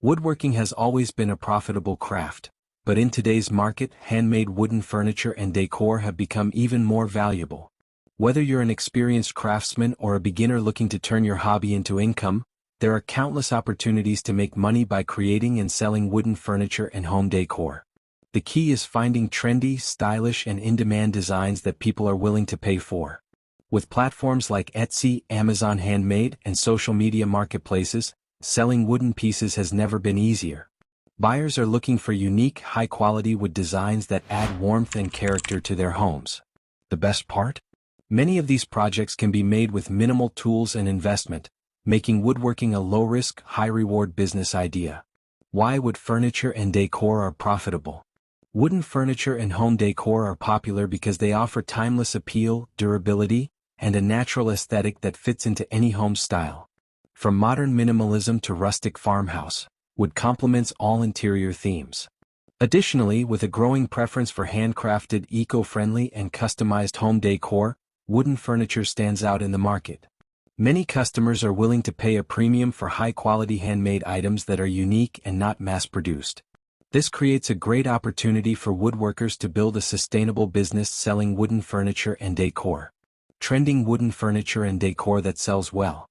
Woodworking has always been a profitable craft, but in today's market, handmade wooden furniture and decor have become even more valuable. Whether you're an experienced craftsman or a beginner looking to turn your hobby into income, there are countless opportunities to make money by creating and selling wooden furniture and home decor. The key is finding trendy, stylish, and in-demand designs that people are willing to pay for. With platforms like Etsy, Amazon Handmade, and social media marketplaces, selling wooden pieces has never been easier. Buyers are looking for unique, high-quality wood designs that add warmth and character to their homes. The best part? Many of these projects can be made with minimal tools and investment, making woodworking a low-risk, high-reward business idea. Why wood furniture and decor are profitable? Wooden furniture and home decor are popular because they offer timeless appeal, durability, and a natural aesthetic that fits into any home style. From modern minimalism to rustic farmhouse, wood complements all interior themes. Additionally, with a growing preference for handcrafted, eco-friendly, and customized home decor, wooden furniture stands out in the market. Many customers are willing to pay a premium for high-quality handmade items that are unique and not mass-produced. This creates a great opportunity for woodworkers to build a sustainable business selling wooden furniture and decor. Trending wooden furniture and decor that sells well.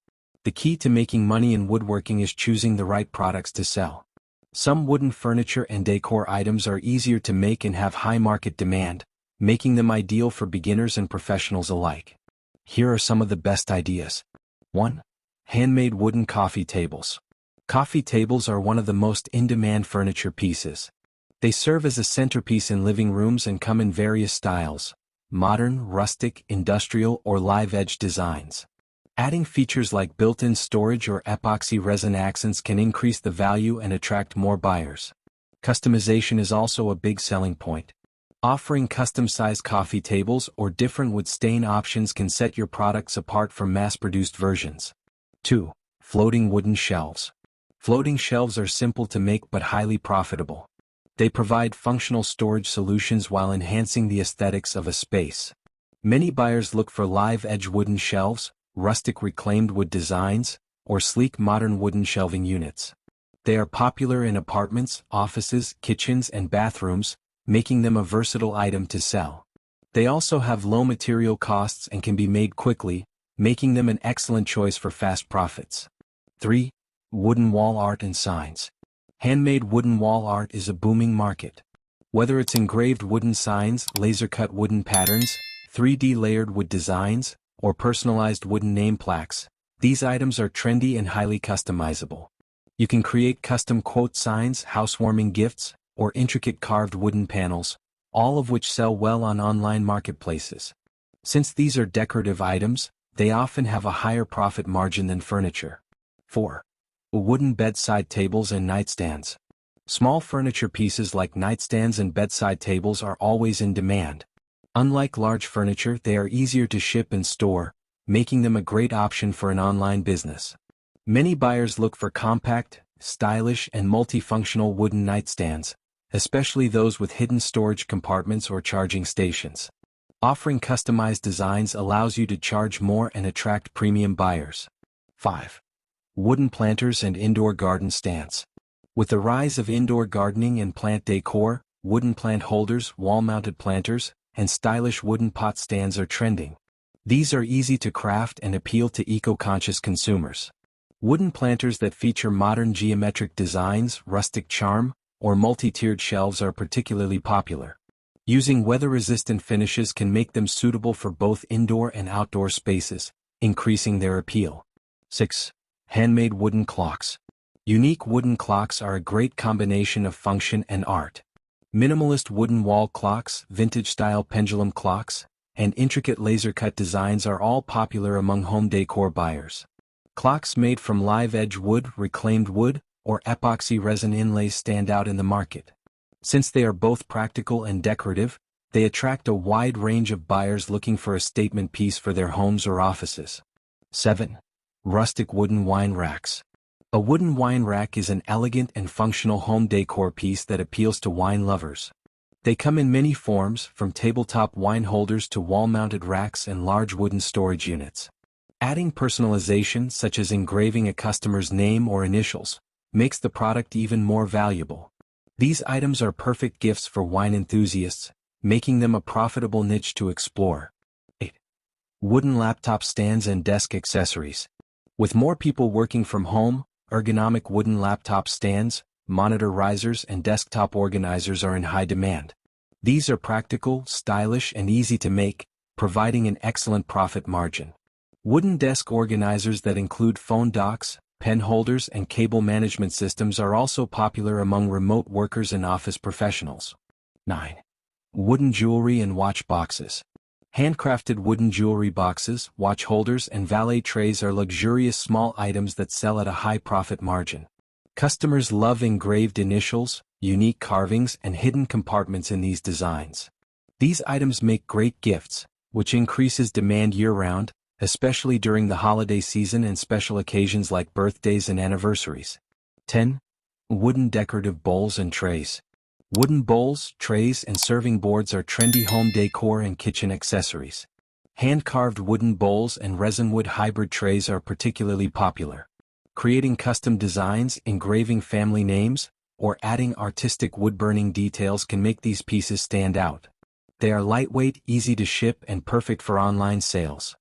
The key to making money in woodworking is choosing the right products to sell. Some wooden furniture and decor items are easier to make and have high market demand, making them ideal for beginners and professionals alike. Here are some of the best ideas. 1. Handmade wooden coffee tables. Coffee tables are one of the most in-demand furniture pieces. They serve as a centerpiece in living rooms and come in various styles: modern, rustic, industrial, or live-edge designs. Adding features like built-in storage or epoxy resin accents can increase the value and attract more buyers. Customization is also a big selling point. Offering custom-sized coffee tables or different wood stain options can set your products apart from mass-produced versions. 2. Floating wooden shelves. Floating shelves are simple to make but highly profitable. They provide functional storage solutions while enhancing the aesthetics of a space. Many buyers look for live-edge wooden shelves, rustic reclaimed wood designs, or sleek modern wooden shelving units. They are popular in apartments, offices, kitchens, and bathrooms, making them a versatile item to sell. They also have low material costs and can be made quickly, making them an excellent choice for fast profits. 3. Wooden wall art and signs. Handmade wooden wall art is a booming market. Whether it's engraved wooden signs, laser-cut wooden patterns, 3D layered wood designs, or personalized wooden name plaques, these items are trendy and highly customizable. You can create custom quote signs, housewarming gifts, or intricate carved wooden panels, all of which sell well on online marketplaces. Since these are decorative items, they often have a higher profit margin than furniture. 4. Wooden bedside tables and nightstands. Small furniture pieces like nightstands and bedside tables are always in demand. Unlike large furniture, they are easier to ship and store, making them a great option for an online business. Many buyers look for compact, stylish, and multifunctional wooden nightstands, especially those with hidden storage compartments or charging stations. Offering customized designs allows you to charge more and attract premium buyers. 5. Wooden planters and indoor garden stands. With the rise of indoor gardening and plant decor, wooden plant holders, wall-mounted planters, and stylish wooden pot stands are trending. These are easy to craft and appeal to eco-conscious consumers. Wooden planters that feature modern geometric designs, rustic charm, or multi-tiered shelves are particularly popular. Using weather-resistant finishes can make them suitable for both indoor and outdoor spaces, increasing their appeal. 6. Handmade wooden clocks. Unique wooden clocks are a great combination of function and art. Minimalist wooden wall clocks, vintage-style pendulum clocks, and intricate laser-cut designs are all popular among home decor buyers. Clocks made from live-edge wood, reclaimed wood, or epoxy resin inlays stand out in the market. Since they are both practical and decorative, they attract a wide range of buyers looking for a statement piece for their homes or offices. 7. Rustic wooden wine racks. A wooden wine rack is an elegant and functional home decor piece that appeals to wine lovers. They come in many forms, from tabletop wine holders to wall-mounted racks and large wooden storage units. Adding personalization, such as engraving a customer's name or initials, makes the product even more valuable. These items are perfect gifts for wine enthusiasts, making them a profitable niche to explore. 8. Wooden laptop stands and desk accessories. With more people working from home, ergonomic wooden laptop stands, monitor risers and desktop organizers are in high demand. These are practical, stylish and easy to make, providing an excellent profit margin. Wooden desk organizers that include phone docks, pen holders and cable management systems are also popular among remote workers and office professionals. 9. Wooden jewelry and watch boxes. Handcrafted wooden jewelry boxes, watch holders and valet trays are luxurious small items that sell at a high profit margin. Customers love engraved initials, unique carvings and hidden compartments in these designs. These items make great gifts, which increases demand year-round, especially during the holiday season and special occasions like birthdays and anniversaries. 10. Wooden decorative bowls and trays. Wooden bowls, trays and serving boards are trendy home decor and kitchen accessories. Hand-carved wooden bowls and resin-wood hybrid trays are particularly popular. Creating custom designs, engraving family names, or adding artistic wood-burning details can make these pieces stand out. They are lightweight, easy to ship and perfect for online sales.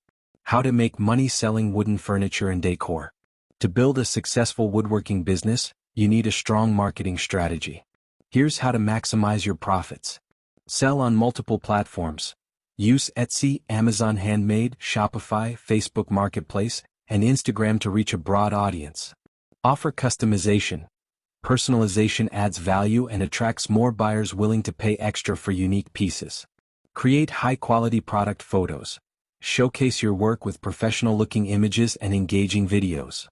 How to make money selling wooden furniture and decor. To build a successful woodworking business, you need a strong marketing strategy. Here's how to maximize your profits. Sell on multiple platforms. Use Etsy, Amazon Handmade, Shopify, Facebook Marketplace, and Instagram to reach a broad audience. Offer customization. Personalization adds value and attracts more buyers willing to pay extra for unique pieces. Create high-quality product photos. Showcase your work with professional-looking images and engaging videos.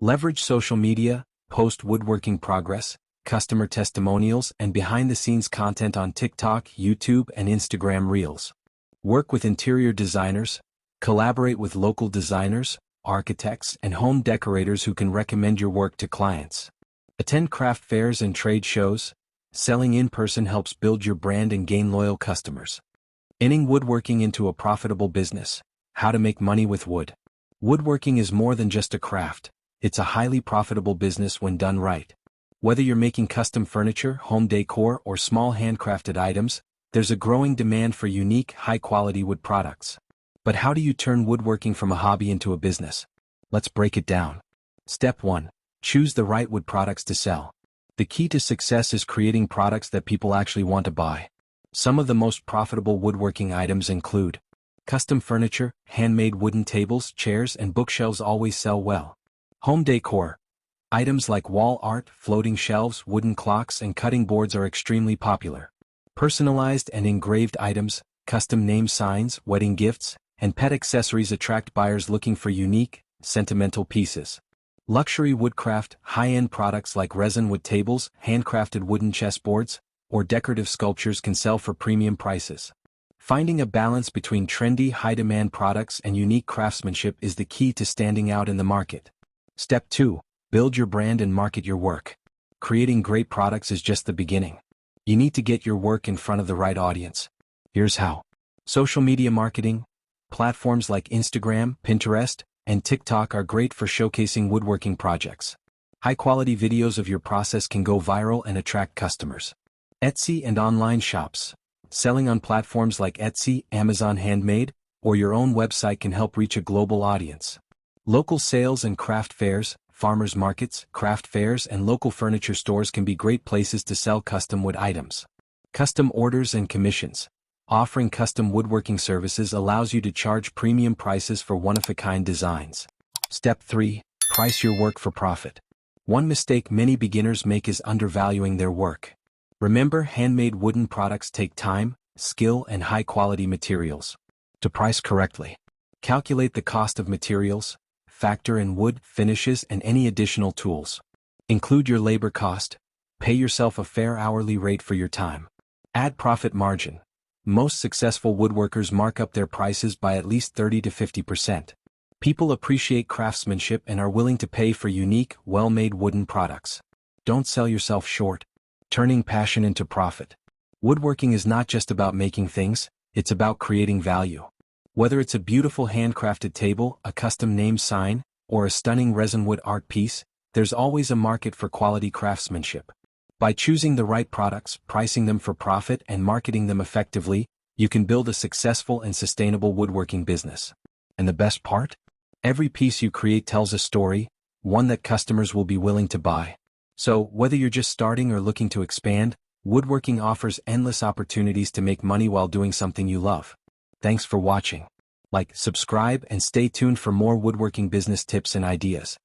Leverage social media, post woodworking progress, customer testimonials, and behind-the-scenes content on TikTok, YouTube, and Instagram Reels. Work with interior designers. Collaborate with local designers, architects, and home decorators who can recommend your work to clients. Attend craft fairs and trade shows. Selling in person helps build your brand and gain loyal customers. Turning woodworking into a profitable business. How to make money with wood. Woodworking is more than just a craft. It's a highly profitable business when done right. Whether you're making custom furniture, home decor, or small handcrafted items, there's a growing demand for unique, high-quality wood products. But how do you turn woodworking from a hobby into a business? Let's break it down. Step 1. Choose the right wood products to sell. The key to success is creating products that people actually want to buy. Some of the most profitable woodworking items include custom furniture, handmade wooden tables, chairs, and bookshelves always sell well. Home decor. Items like wall art, floating shelves, wooden clocks, and cutting boards are extremely popular. Personalized and engraved items, custom name signs, wedding gifts, and pet accessories attract buyers looking for unique, sentimental pieces. Luxury woodcraft, high-end products like resin wood tables, handcrafted wooden chessboards, or decorative sculptures can sell for premium prices. Finding a balance between trendy, high-demand products and unique craftsmanship is the key to standing out in the market. Step 2. Build your brand and market your work. Creating great products is just the beginning. You need to get your work in front of the right audience. Here's how. Social media marketing. Platforms like Instagram, Pinterest, and TikTok are great for showcasing woodworking projects. High-quality videos of your process can go viral and attract customers. Etsy and online shops. Selling on platforms like Etsy, Amazon Handmade, or your own website can help reach a global audience. Local sales and craft fairs, farmers markets, craft fairs, and local furniture stores can be great places to sell custom wood items. Custom orders and commissions. Offering custom woodworking services allows you to charge premium prices for one-of-a-kind designs. Step 3. Price your work for profit. One mistake many beginners make is undervaluing their work. Remember, handmade wooden products take time, skill, and high-quality materials. To price correctly, calculate the cost of materials, factor in wood, finishes, and any additional tools. Include your labor cost. Pay yourself a fair hourly rate for your time. Add profit margin. Most successful woodworkers mark up their prices by at least 30 to 50%. People appreciate craftsmanship and are willing to pay for unique, well-made wooden products. Don't sell yourself short. Turning passion into profit. Woodworking is not just about making things, it's about creating value. Whether it's a beautiful handcrafted table, a custom name sign, or a stunning resin wood art piece, there's always a market for quality craftsmanship. By choosing the right products, pricing them for profit, and marketing them effectively, you can build a successful and sustainable woodworking business. And the best part? Every piece you create tells a story, one that customers will be willing to buy. So, whether you're just starting or looking to expand, woodworking offers endless opportunities to make money while doing something you love. Thanks for watching. Like, subscribe, and stay tuned for more woodworking business tips and ideas.